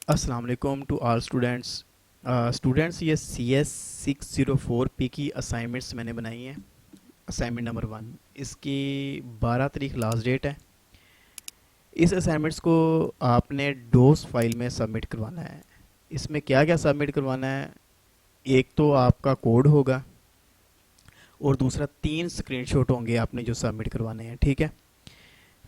अस्सलाम वालेकुम to all students. Students, ये CS604P की असाइनमेंट्स मैंने बनाई हैं। असाइनमेंट नंबर 1, इसकी 12 तारीख लास्ट डेट है। इस असाइनमेंट्स को आपने डोस फाइल में सबमिट करवाना है। इसमें क्या क्या सबमिट करवाना है? एक तो आपका कोड होगा, और दूसरा 3 स्क्रीनशॉट होंगे आपने जो सबमिट करवाने हैं। ठीक है,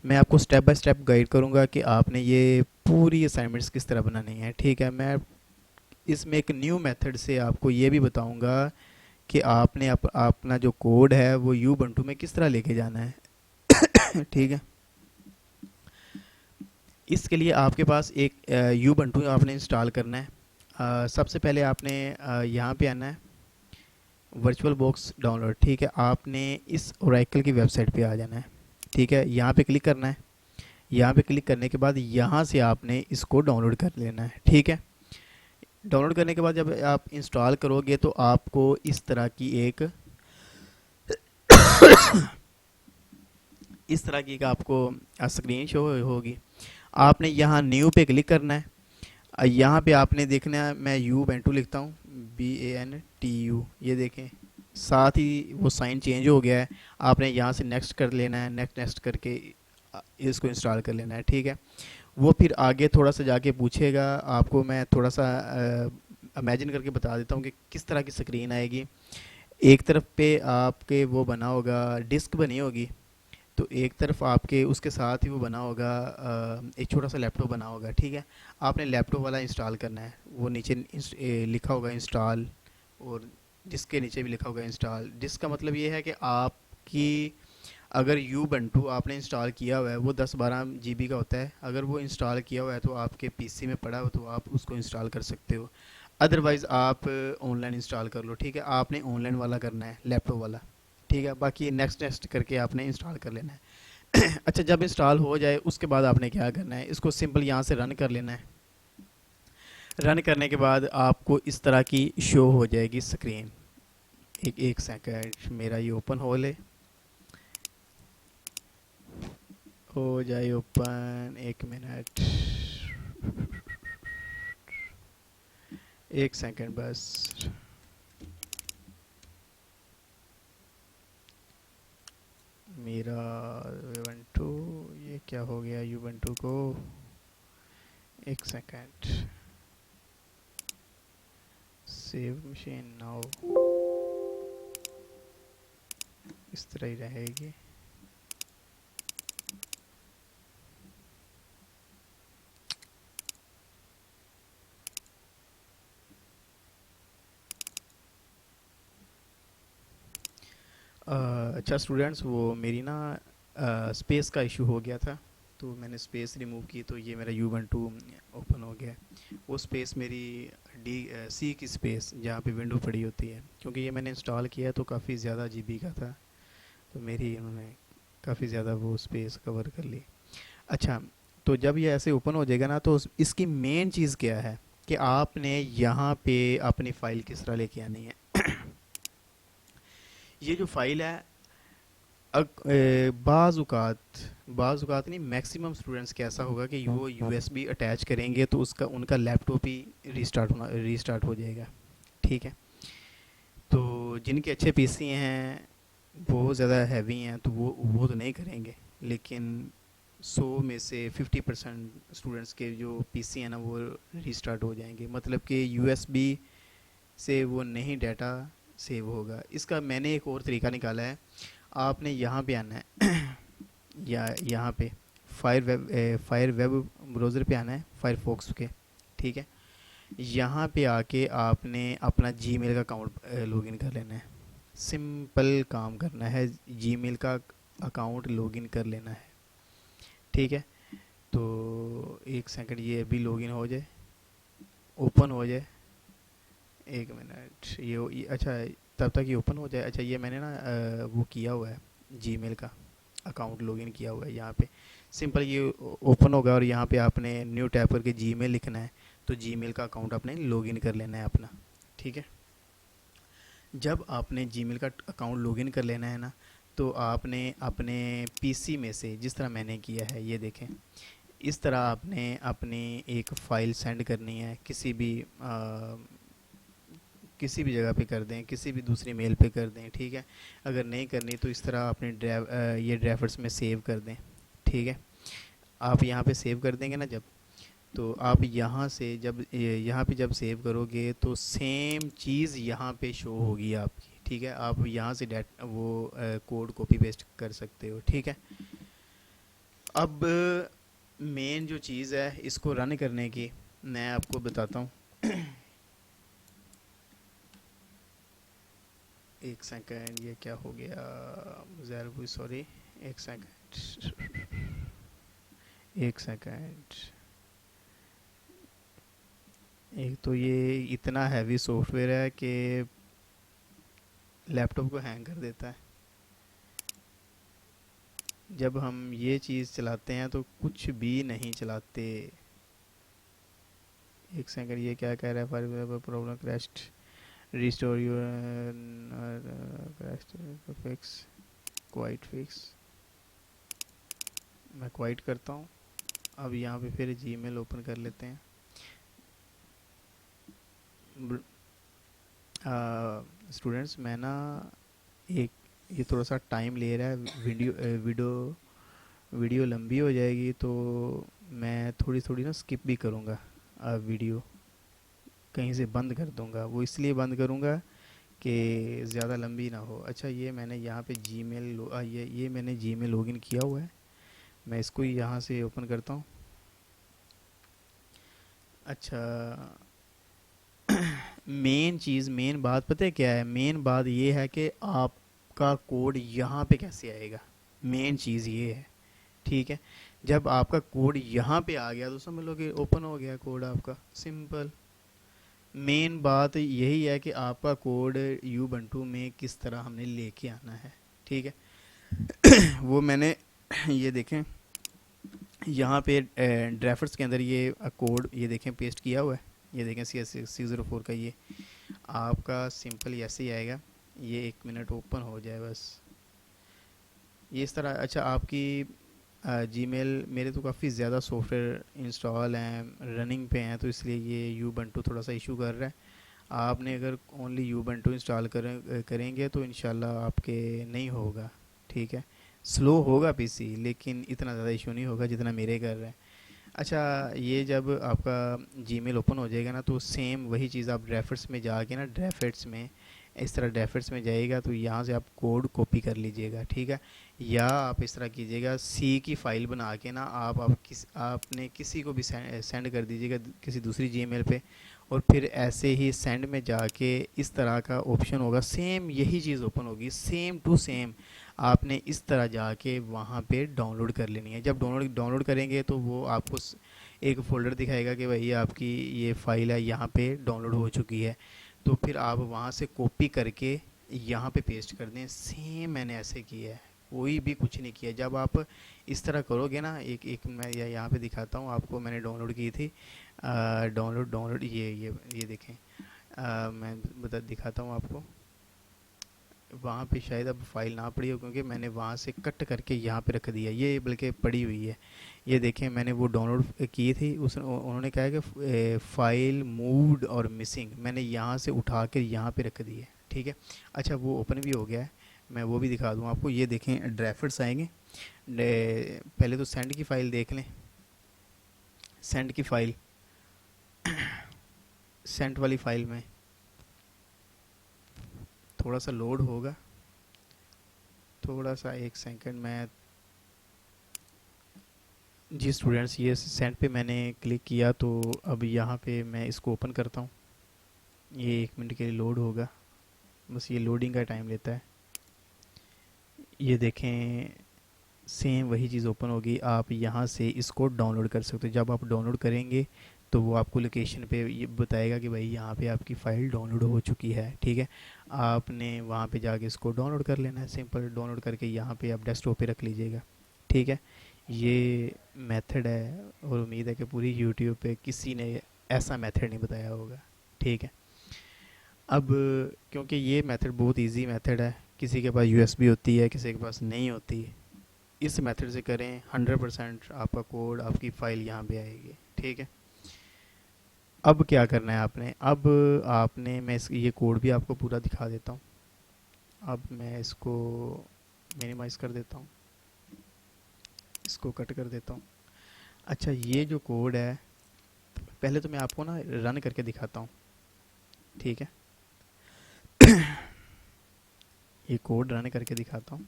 मैं आपको स्टेप बाय स्टेप गाइड करूंगा कि आपने ये पूरी असाइनमेंट्स किस तरह बनानी है। ठीक है, मैं इसमें एक न्यू मेथड से आपको ये भी बताऊंगा कि आपने अपना जो कोड है वो यू बंटू में किस तरह लेके जाना है। ठीक है, इसके लिए आपके पास एक यू बंटू आपने इंस्टॉल करना है। सबसे पहले आपने यहाँ पे आना है, वर्चुअल बॉक्स डाउनलोड। ठीक है, आपने इस ओरेकल की वेबसाइट पे आ जाना है। ठीक है, यहाँ पे क्लिक करना है। यहाँ पे क्लिक करने के बाद यहाँ से आपने इसको डाउनलोड कर लेना है। ठीक है, डाउनलोड करने के बाद जब आप इंस्टॉल करोगे तो आपको इस तरह की एक इस तरह की आपको स्क्रीन शो होगी। आपने यहाँ न्यू पे क्लिक करना है। यहाँ पे आपने देखना है, मैं यू बेंटू लिखता हूँ, BANTU, ये देखें, साथ ही वो साइन चेंज हो गया है। आपने यहाँ से नेक्स्ट कर लेना है, नेक्स्ट नेक्स्ट करके इसको इंस्टॉल कर लेना है। ठीक है, वो फिर आगे थोड़ा सा जाके पूछेगा आपको। मैं थोड़ा सा इमेजिन करके बता देता हूँ कि किस तरह की स्क्रीन आएगी। एक तरफ पे आपके वो बना होगा, डिस्क बनी होगी, तो एक तरफ आपके उसके साथ ही वो बना होगा, एक छोटा सा लैपटॉप बना होगा। ठीक है, आपने लैपटॉप वाला इंस्टॉल करना है। वो नीचे लिखा होगा इंस्टॉल, और डिस्क के नीचे भी लिखा होगा इंस्टॉल। डिस्क का मतलब ये है कि आपकी, अगर यू बंटू आपने इंस्टॉल किया हुआ है वो 10-12 GB का होता है। अगर वो इंस्टॉल किया हुआ है तो आपके पीसी में पड़ा हो तो आप उसको इंस्टॉल कर सकते हो। अदरवाइज़ आप ऑनलाइन इंस्टॉल कर लो। ठीक है, आपने ऑनलाइन वाला करना है, लैपटॉप वाला। ठीक है, बाकी नेक्स्ट नेक्स्ट करके आपने इंस्टॉल कर लेना है। अच्छा, जब इंस्टॉल हो जाए उसके बाद आपने क्या करना है, इसको सिंपल यहाँ से रन कर लेना है। रन करने के बाद आपको इस तरह की शो हो जाएगी स्क्रीन। एक एक सेकंड, मेरा ये ओपन हो ले, हो जाए ओपन। 1 मिनट, 1 सेकंड बस। मेरा यूबंटू, ये क्या हो गया यूबंटू को? 1 सेकंड, सेव मशीन नाउ, इस तरह ही रहेगी। अच्छा स्टूडेंट्स, वो मेरी ना स्पेस का इशू हो गया था, तो मैंने स्पेस रिमूव की तो ये मेरा U12 ओपन हो गया। वो स्पेस मेरी C की स्पेस जहाँ पे विंडो पड़ी होती है, क्योंकि ये मैंने इंस्टॉल किया तो काफ़ी ज़्यादा GB का था, तो मेरी उन्होंने काफ़ी ज़्यादा वो स्पेस कवर कर ली। अच्छा, तो जब ये ऐसे ओपन हो जाएगा ना, तो इसकी मेन चीज़ क्या है कि आपने यहाँ पे अपनी फ़ाइल किस तरह लेके आनी है। ये जो फाइल है, बाज़ औक़ात नहीं, मैक्सिमम स्टूडेंट्स का ऐसा होगा कि वो USB अटैच करेंगे तो उसका उनका लैपटॉप ही रीस्टार्ट हो जाएगा। ठीक है, तो जिनके अच्छे पीसी हैं, बहुत ज़्यादा हैवी हैं, तो वो तो नहीं करेंगे। लेकिन 100 में से 50% स्टूडेंट्स के जो पीसी हैं ना, वो रीस्टार्ट हो जाएंगे। मतलब कि USB से वो नहीं डाटा सेव होगा। इसका मैंने एक और तरीका निकाला है। आपने यहाँ पे आना है, या यहाँ पे फायर वेब ब्राउज़र पे आना है, फायरफॉक्स के। ठीक है, यहाँ पे आके आपने अपना जीमेल का अकाउंट लॉगिन कर लेना है। सिंपल काम करना है, जीमेल का अकाउंट लॉगिन कर लेना है। ठीक है, तो 1 सेकंड, ये अभी लॉगिन हो जाए, ओपन हो जाए। 1 मिनट, अच्छा, तब तक ये ओपन हो जाए। अच्छा, ये मैंने ना वो किया हुआ है, जीमेल का अकाउंट लॉगिन किया हुआ है। यहाँ पे सिंपल ये ओपन होगा, और यहाँ पे आपने न्यू टैब करके जीमेल लिखना है, तो जीमेल का अकाउंट आपने लॉगिन कर लेना है अपना। ठीक है, जब आपने जीमेल का अकाउंट लॉगिन कर लेना है ना, तो आपने अपने पीसी में से, जिस तरह मैंने किया है, ये देखें, इस तरह आपने अपनी एक फ़ाइल सेंड करनी है किसी भी जगह पे कर दें, किसी भी दूसरी मेल पे कर दें, ठीक है। अगर नहीं करनी तो इस तरह अपने ये ड्राफ्ट्स में सेव कर दें, ठीक है। आप यहाँ पे सेव कर देंगे ना जब, तो आप यहाँ से जब यहाँ पे जब सेव करोगे तो सेम चीज़ यहाँ पे शो होगी आपकी, ठीक है। आप यहाँ से डेट वो कोड कॉपी पेस्ट कर सकते हो, ठीक है। अब मेन जो चीज़ है इसको रन करने की मैं आपको बताता हूँ। एक सेकंड, ये क्या हो गया ज़रा, सॉरी, एक सेकंड, एक सेकंड। एक तो ये इतना हैवी सॉफ्टवेयर है कि लैपटॉप को हैंग कर देता है। जब हम ये चीज़ चलाते हैं तो कुछ भी नहीं चलाते। एक सेकंड, ये क्या कह रहा है, for problem crashed, restore your crashed fix, quite fix. मैं क्वाइट करता हूँ। अब यहाँ पे फिर जीमेल ओपन कर लेते हैं। स्टूडेंट्स, मैं ना एक, ये थोड़ा सा टाइम ले रहा है, वीडियो लंबी हो जाएगी तो मैं थोड़ी थोड़ी ना स्किप भी करूँगा। वीडियो कहीं से बंद कर दूँगा, वो इसलिए बंद करूँगा कि ज़्यादा लंबी ना हो। अच्छा, ये मैंने यहाँ पे ये मैंने जीमेल लॉगिन किया हुआ है, मैं इसको यहाँ से ओपन करता हूँ। अच्छा, मेन बात पता है क्या है? मेन बात ये है कि आपका कोड यहाँ पे कैसे आएगा, मेन चीज़ ये है, ठीक है। जब आपका कोड यहाँ पे आ गया तो समझ लो कि ओपन हो गया कोड आपका, सिंपल। मेन बात यही है कि आपका कोड यूबंटू में किस तरह हमने लेके आना है, ठीक है। वो मैंने ये देखें यहाँ पे ड्राफ्ट्स के अंदर ये कोड ये देखें पेस्ट किया हुआ है। ये देखें C04 का, ये आपका सिंपल ऐसे ही आएगा। ये 1 मिनट ओपन हो जाए बस, ये इस तरह। अच्छा, आपकी जीमेल, मेरे तो काफ़ी ज़्यादा सॉफ्टवेयर इंस्टॉल हैं, रनिंग पे हैं, तो इसलिए ये यूबंटू थोड़ा सा इशू कर रहा है। आपने अगर ओनली यूबंटू इंस्टॉल करेंगे तो इंशाल्लाह आपके नहीं होगा, ठीक है। स्लो होगा पीसी, लेकिन इतना ज़्यादा इशू नहीं होगा जितना मेरे कर रहे हैं। अच्छा, ये जब आपका जीमेल ओपन हो जाएगा ना तो सेम वही चीज़ आप ड्राफ्ट्स में जाके ना, ड्राफ्ट्स में इस तरह ड्राफ्ट्स में जाइएगा तो यहाँ से आप कोड कॉपी कर लीजिएगा, ठीक है। या आप इस तरह कीजिएगा, सी की फ़ाइल बना के ना आपने किसी को भी सेंड कर दीजिएगा किसी दूसरी जीमेल पे, और फिर ऐसे ही सेंड में जाके इस तरह का ऑप्शन होगा, सेम यही चीज़ ओपन होगी, सेम टू सेम। आपने इस तरह जाके वहाँ पे डाउनलोड कर लेनी है। जब डाउनलोड करेंगे तो वो आपको एक फ़ोल्डर दिखाएगा कि भाई आपकी ये फ़ाइल है, यहाँ पे डाउनलोड हो चुकी है। तो फिर आप वहाँ से कॉपी करके यहाँ पे पेस्ट कर दें। सेम मैंने ऐसे किया है, कोई भी कुछ नहीं किया। जब आप इस तरह करोगे ना, एक एक मैं यहाँ पे दिखाता हूँ आपको, मैंने डाउनलोड की थी। डाउनलोड ये देखें, मैं दिखाता हूँ आपको। वहाँ पे शायद अब फाइल ना पड़ी हो क्योंकि मैंने वहाँ से कट करके यहाँ पे रख दिया, ये बल्कि पड़ी हुई है। ये देखें, मैंने वो डाउनलोड की थी, उन्होंने कहा है कि फ़ाइल मूव्ड और मिसिंग, मैंने यहाँ से उठा कर यहाँ पे रख दी है, ठीक है। अच्छा, वो ओपन भी हो गया है, मैं वो भी दिखा दूँ आपको। ये देखें, ड्राफ्ट्स आएंगे। पहले तो सेंड की फ़ाइल देख लें, सेंड की फ़ाइल, सेंड वाली फ़ाइल में थोड़ा सा लोड होगा, थोड़ा सा, एक सेकंड मैं। जी स्टूडेंट्स, ये सेंड पे मैंने क्लिक किया तो अब यहाँ पे मैं इसको ओपन करता हूँ। ये 1 मिनट के लिए लोड होगा, बस ये लोडिंग का टाइम लेता है। ये देखें, सेम वही चीज़ ओपन होगी। आप यहाँ से इसको डाउनलोड कर सकते हो। जब आप डाउनलोड करेंगे तो वो आपको लोकेशन पे ये बताएगा कि भाई यहाँ पे आपकी फ़ाइल डाउनलोड हो चुकी है, ठीक है। आपने वहाँ पे जाके इसको डाउनलोड कर लेना है, सिंपल डाउनलोड करके यहाँ पे आप डेस्कटॉप पे रख लीजिएगा, ठीक है। ये मेथड है और उम्मीद है कि पूरी यूट्यूब पे किसी ने ऐसा मेथड नहीं बताया होगा, ठीक है। अब क्योंकि ये मेथड बहुत इजी मेथड है, किसी के पास यूएसबी होती है, किसी के पास नहीं होती है, इस मेथड से करें, 100% आपका कोड, आपकी फ़ाइल यहाँ पे आएगी। ठीक है। अब क्या करना है आपने, अब आपने, मैं ये कोड भी आपको पूरा दिखा देता हूँ। अब मैं इसको मिनिमाइज़ कर देता हूँ, इसको कट कर देता हूँ। अच्छा, ये जो कोड है, पहले तो मैं आपको ना रन करके दिखाता हूँ। ठीक है, ये कोड रन करके दिखाता हूँ।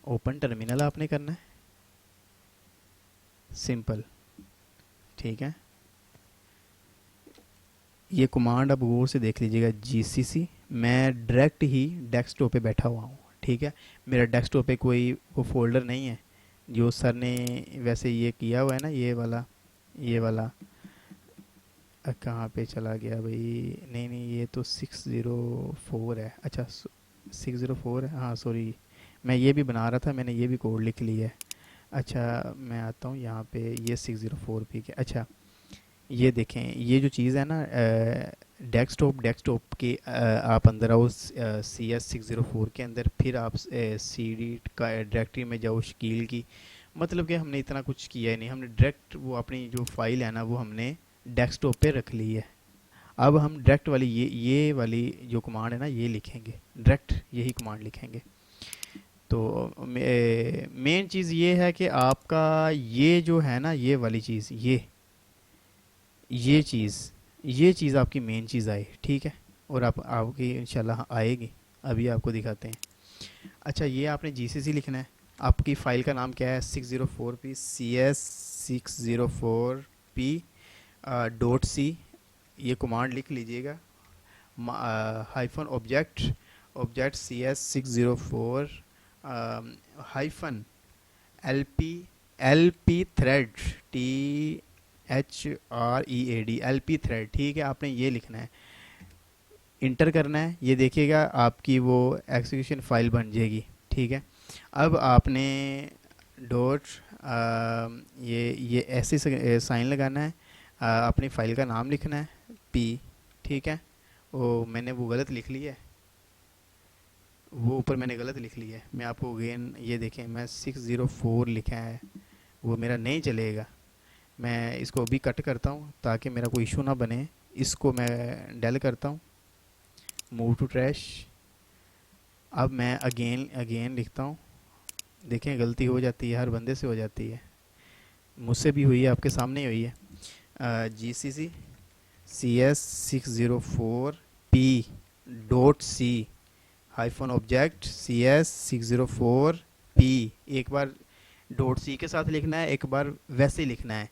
ओपन टर्मिनल आपने करना है, सिंपल। ठीक है, ये कमांड आप गौर से देख लीजिएगा, जीसीसी। मैं डायरेक्ट ही डेस्कटॉप पे बैठा हुआ हूँ। ठीक है, मेरा डेस्कटॉप पे कोई वो फोल्डर नहीं है जो सर ने वैसे ये किया हुआ है ना, ये वाला कहाँ पे चला गया भाई, नहीं नहीं, ये तो 604 है। अच्छा 604 है, हाँ सॉरी, मैं ये भी बना रहा था, मैंने ये भी कोड लिख लिया है। अच्छा मैं आता हूँ यहाँ पे, ये 604 पी के। अच्छा ये देखें, ये जो चीज़ है ना, डेस्कटॉप के आप अंदर आओ, CS604 के अंदर, फिर आप सी डी का डायरेक्टरी में जाओ शकील की। मतलब कि हमने इतना कुछ किया ही नहीं, हमने डायरेक्ट वो अपनी जो फाइल है ना, वो हमने डेस्कटॉप पे रख ली है। अब हम डायरेक्ट वाली ये वाली जो कमांड है ना, ये लिखेंगे, डायरेक्ट यही कमांड लिखेंगे। तो मेन चीज़ ये है कि आपका ये जो है ना, ये वाली चीज़, ये चीज़ आपकी मेन चीज़ आए। ठीक है, और आपकी इंशाल्लाह आएगी, अभी आपको दिखाते हैं। अच्छा, ये आपने जीसीसी लिखना है। आपकी फ़ाइल का नाम क्या है, 604p, CS604p .c। ये कमांड लिख लीजिएगा, hyphen object CS604 hyphen LP thread, THREAD, LP thread. ठीक है, आपने ये लिखना है, इंटर करना है। ये देखिएगा आपकी वो एग्जीक्यूशन फाइल बन जाएगी। ठीक है, अब आपने डॉट ये ऐसे साइन लगाना है, अपनी फ़ाइल का नाम लिखना है, P। ठीक है, वो मैंने वो गलत लिख लिया है, वो ऊपर मैंने गलत लिख लिया है। मैं आपको अगेन, ये देखें, मैं 604 लिखा है, वो मेरा नहीं चलेगा। मैं इसको अभी कट करता हूँ ताकि मेरा कोई इशू ना बने। इसको मैं डेल करता हूँ, मूव टू ट्रैश। अब मैं अगेन लिखता हूँ। देखें, गलती हो जाती है, हर बंदे से हो जाती है, मुझसे भी हुई है, आपके सामने ही हुई है। GCC CS604p .c hyphen object CS604p। एक बार .c के साथ लिखना है, एक बार वैसे ही लिखना है,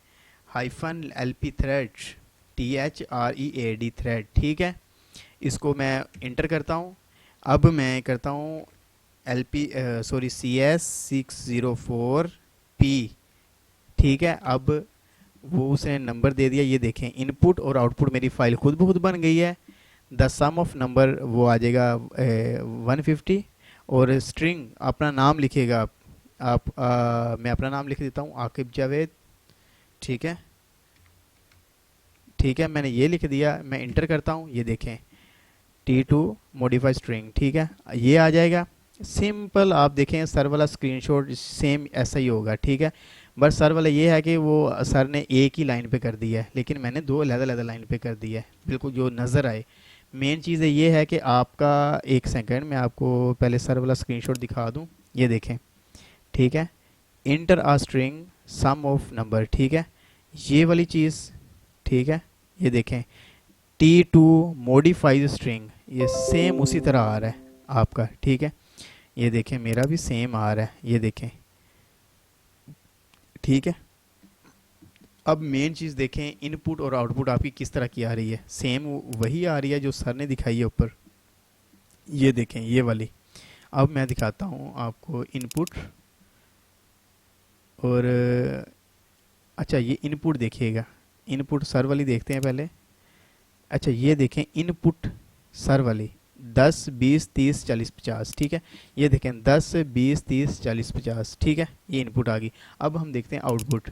hyphen LP thread, THREAD thread. ठीक है, इसको मैं इंटर करता हूँ। अब मैं करता हूँ CS604p। ठीक है, अब वो उसने नंबर दे दिया। ये देखें, इनपुट और आउटपुट मेरी फाइल खुद ब खुद बन गई है। द सम ऑफ नंबर वो आ जाएगा 150, और स्ट्रिंग अपना नाम लिखेगा मैं अपना नाम लिख देता हूँ, आकिब जावेद। ठीक है, ठीक है, मैंने ये लिख दिया। मैं इंटर करता हूँ, ये देखें, T2 मॉडिफाई स्ट्रिंग। ठीक है, ये आ जाएगा सिंपल। आप देखें, सर वाला स्क्रीनशॉट सेम ऐसा ही होगा। ठीक है, बस सर वाला ये है कि वो सर ने एक ही लाइन पे कर दिया है, लेकिन मैंने दो अलग-अलग लाइन पे कर दिया है, बिल्कुल जो नज़र आए। मेन चीज़ ये है कि आपका, एक सेकंड मैं आपको पहले सर वाला स्क्रीनशॉट दिखा दूं। ये देखें, ठीक है, enter a string sum of number. ठीक है, ये वाली चीज़। ठीक है, ये देखें, T2 मॉडिफाइड स्ट्रिंग, ये सेम उसी तरह आ रहा है आपका। ठीक है, ये देखें, मेरा भी सेम आ रहा है, ये देखें। ठीक है, अब मेन चीज़ देखें, इनपुट और आउटपुट आपकी किस तरह की आ रही है, सेम वही आ रही है जो सर ने दिखाई है ऊपर। ये देखें, ये वाली। अब मैं दिखाता हूँ आपको इनपुट, और अच्छा ये इनपुट देखिएगा, इनपुट सर वाली देखते हैं पहले। अच्छा ये देखें, इनपुट सर वाली 10 20 30 40 50। ठीक है, ये देखें 10 20 30 40 50। ठीक है, ये इनपुट आ गई। अब हम देखते हैं आउटपुट।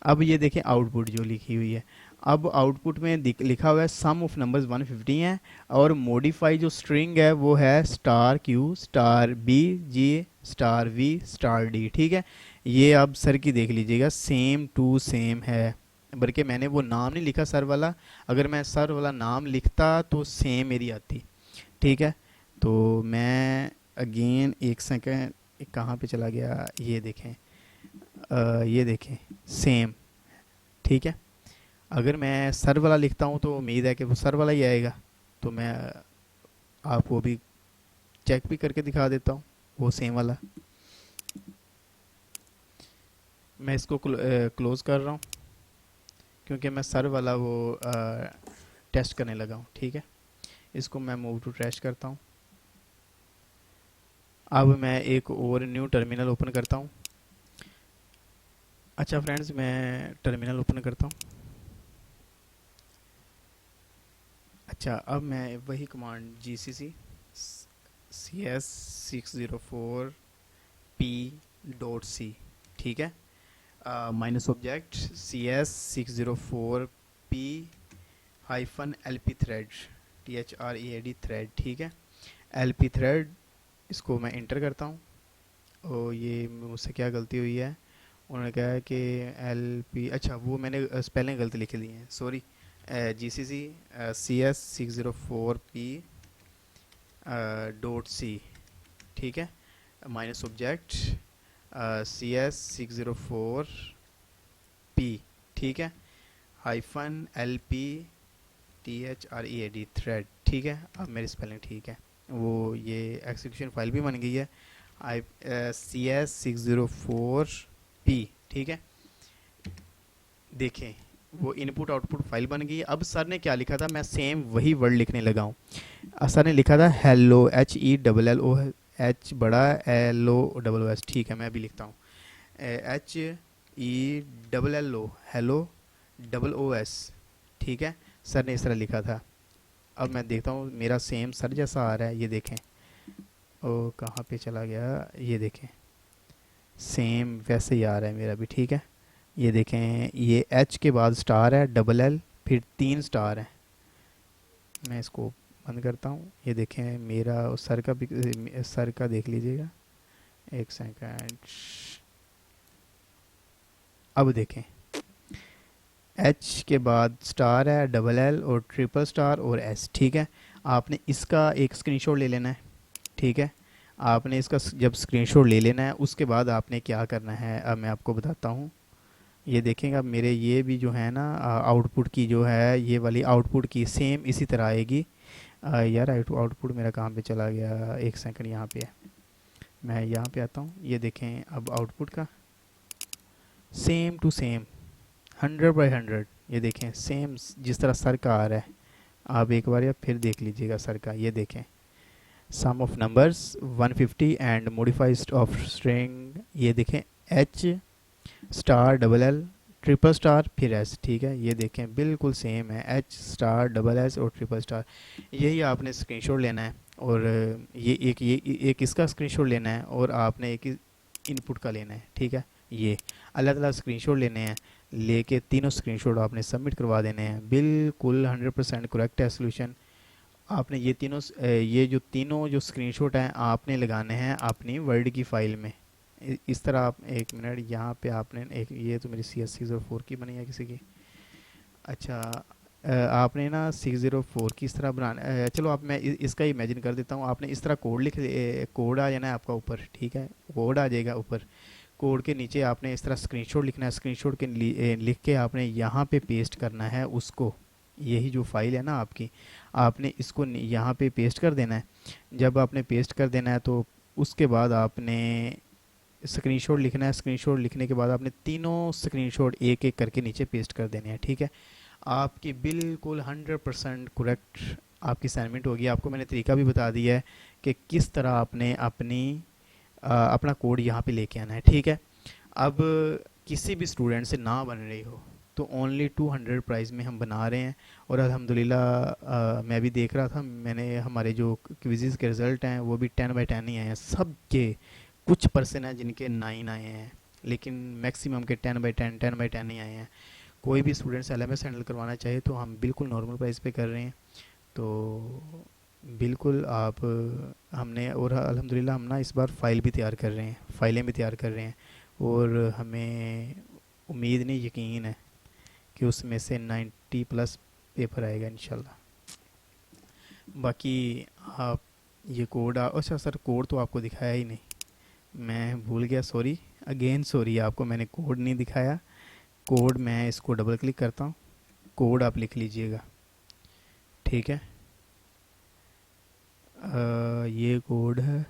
अब ये देखें आउटपुट जो लिखी हुई है, अब आउटपुट में लिखा हुआ है सम ऑफ नंबर्स 150 है, और मॉडिफाई जो स्ट्रिंग है वो है star Q star B G star V star D. ठीक है, ये अब सर की देख लीजिएगा, सेम टू सेम है, बल्कि मैंने वो नाम नहीं लिखा सर वाला, अगर मैं सर वाला नाम लिखता तो सेम मेरी आती। ठीक है, तो मैं अगेन एक सेकेंड, कहाँ पे चला गया, ये देखें, ये देखें सेम। ठीक है, अगर मैं सर वाला लिखता हूँ तो उम्मीद है कि वो सर वाला ही आएगा, तो मैं आपको भी चेक भी करके दिखा देता हूँ वो सेम वाला। मैं इसको क्लोज़ कर रहा हूँ क्योंकि मैं सर वाला वो टेस्ट करने लगा हूँ। ठीक है, इसको मैं मूव टू ट्रैश करता हूँ। अब मैं एक और न्यू टर्मिनल ओपन करता हूँ। अच्छा फ्रेंड्स, मैं टर्मिनल ओपन करता हूँ। अच्छा, अब मैं वही कमांड GCC CS604P.C, ठीक है, minus object CS604P hyphen LP thread, THREAD thread. ठीक है, LP थ्रेड, इसको मैं इंटर करता हूँ। और ये मुझसे क्या गलती हुई है, उन्होंने कहा है कि LP, अच्छा वो मैंने स्पेलिंग गलती लिख ली है, सॉरी। GCC CS604P.C, ठीक है, माइनस ऑब्जेक्ट CS604P, ठीक है, हाइफन LP थ्रेड। ठीक है, अब मेरी स्पेलिंग ठीक है, वो ये एक्सिक्यूशन फाइल भी बन गई है, आई CS604P। ठीक है, देखें वो इनपुट आउटपुट फाइल बन गई है। अब सर ने क्या लिखा था, मैं सेम वही वर्ड लिखने लगा हूँ। सर ने लिखा था हेलो, HELLO, H बड़ा LOSS। ठीक है, मैं अभी लिखता हूँ HELLO, हेलो OS। ठीक है, सर ने इस तरह लिखा था। अब मैं देखता हूँ मेरा सेम सर जैसा आ रहा है, ये देखें। ओ कहाँ पे चला गया, ये देखें सेम वैसे ही आ रहा है मेरा भी। ठीक है, ये देखें, ये H के बाद स्टार है, LL, फिर 3 स्टार है। मैं इसको बंद करता हूँ। ये देखें मेरा सर का भी, सर का देख लीजिएगा, एक सेकंड। अब देखें H के बाद स्टार है, LL और ट्रिपल स्टार और S। ठीक है, आपने इसका एक स्क्रीनशॉट ले लेना है। ठीक है, आपने इसका जब स्क्रीनशॉट ले लेना है, उसके बाद आपने क्या करना है, अब मैं आपको बताता हूँ। ये देखेंगे अब मेरे ये भी जो है ना, आउटपुट की जो है, ये वाली आउटपुट की सेम इसी तरह आएगी। यार आउटपुट मेरा कहाँ पे चला गया, एक सेकंड, यहाँ पे है, मैं यहाँ पे आता हूँ। ये देखें अब आउटपुट का सेम टू सेम 100/100, ये देखें सेम जिस तरह सर का आ रहा है। आप एक बार या फिर देख लीजिएगा सर का, ये देखें sum of numbers 150 and modified of string, ये देखें H star LL triple star फिर S। ठीक है, ये देखें बिल्कुल सेम है, H स्टार SS और ट्रिपल स्टार। यही आपने स्क्रीनशॉट लेना है, और ये एक इसका स्क्रीनशॉट लेना है, और आपने एक इनपुट का लेना है। ठीक है, ये अलग अलग स्क्रीनशॉट लेने हैं, लेके तीनों स्क्रीनशॉट आपने सबमिट करवा देने हैं। बिल्कुल 100% करेक्ट है सोल्यूशन। आपने ये तीनों ये जो तीनों जो स्क्रीनशॉट हैं आपने लगाने हैं अपनी वर्ड की फ़ाइल में। इस तरह आप, एक मिनट, यहाँ पे आपने एक, ये तो मेरी CS604 की बनी है किसी की। अच्छा, आपने ना 604 की इस तरह बनाना, चलो आप मैं इसका इमेजिन कर देता हूँ। आपने इस तरह कोड कोड आ जाना है आपका ऊपर। ठीक है, कोड आ जाएगा ऊपर, कोड के नीचे आपने इस तरह स्क्रीनशॉट लिखना है। स्क्रीनशॉट के लिख के आपने यहाँ पे पेस्ट करना है उसको, यही जो फाइल है ना आपकी, आपने इसको यहाँ पे पेस्ट कर देना है। जब आपने पेस्ट कर देना है तो उसके बाद आपने स्क्रीनशॉट लिखना है। स्क्रीनशॉट लिखने के बाद आपने तीनों स्क्रीनशॉट एक एक करके नीचे पेस्ट कर देने हैं। ठीक है, आपकी बिल्कुल 100% करेक्ट आपकी असाइनमेंट होगी। आपको मैंने तरीका भी बता दिया है कि किस तरह आपने अपना कोड यहाँ पे लेके आना है। ठीक है, अब किसी भी स्टूडेंट से ना बन रही हो तो ओनली 200 प्राइस में हम बना रहे हैं। और अल्हम्दुलिल्लाह मैं भी देख रहा था, मैंने हमारे जो क्विज़ के रिज़ल्ट हैं वो भी 10/10 ही आए हैं सब के। कुछ पर्सन हैं जिनके 9 आए हैं, लेकिन मैक्सिमम के 10/10 ही आए हैं। कोई भी स्टूडेंट्स LMS हैंडल करवाना चाहे तो हम बिल्कुल नॉर्मल प्राइस पे कर रहे हैं। तो बिल्कुल आप हमने और अल्हम्दुलिल्लाह हम ना इस बार फ़ाइल भी तैयार कर रहे हैं, फ़ाइलें भी तैयार कर रहे हैं, और हमें उम्मीद नहीं यकीन है कि उसमें से 90 प्लस पेपर आएगा इंशाल्लाह। बाकी आप ये कोड अच्छा सर, कोड तो आपको दिखाया ही नहीं, मैं भूल गया, सॉरी, अगेन सॉरी, आपको मैंने कोड नहीं दिखाया। कोड मैं इसको डबल क्लिक करता हूँ, कोड आप लिख लीजिएगा, ठीक है। ये कोड है,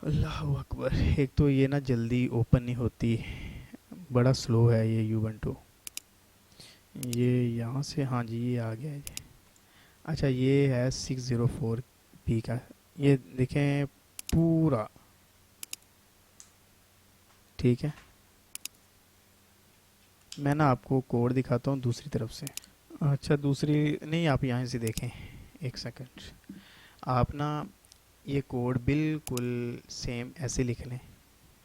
अल्लाह अकबर, एक तो ये ना जल्दी ओपन नहीं होती, बड़ा स्लो है ये यूबंटू। ये यहाँ से, हाँ जी ये आ गया है जी। अच्छा ये है 604p का, ये देखें पूरा, ठीक है। मैं ना आपको कोड दिखाता हूँ दूसरी तरफ से। अच्छा दूसरी नहीं, आप यहाँ से देखें, एक सेकंड, आप ना ये कोड बिल्कुल सेम ऐसे लिख लें,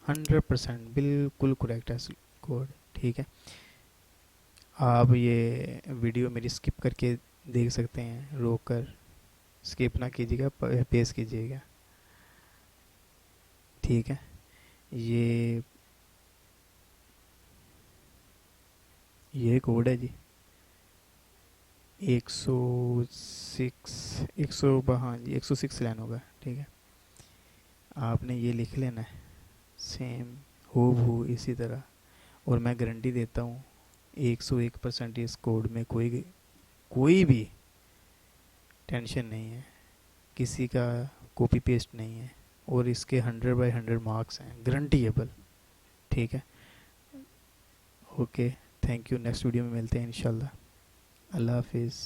100% बिल्कुल करेक्ट है कोड, ठीक है। आप ये वीडियो मेरी स्किप करके देख सकते हैं, रोक कर, स्किप ना कीजिएगा, पेश कीजिएगा, ठीक है। ये कोड है जी, 106, 100, हाँ जी 106 लाइन होगा, ठीक है। आपने ये लिख लेना है सेम हूबहू इसी तरह, और मैं गारंटी देता हूँ 101% इस कोड में कोई भी टेंशन नहीं है, किसी का कॉपी पेस्ट नहीं है, और इसके 100/100 मार्क्स हैं गारंटीएबल, ठीक है। Okay, thank you, next video में मिलते हैं इंशाल्लाह। अल्लाह हाफिज़।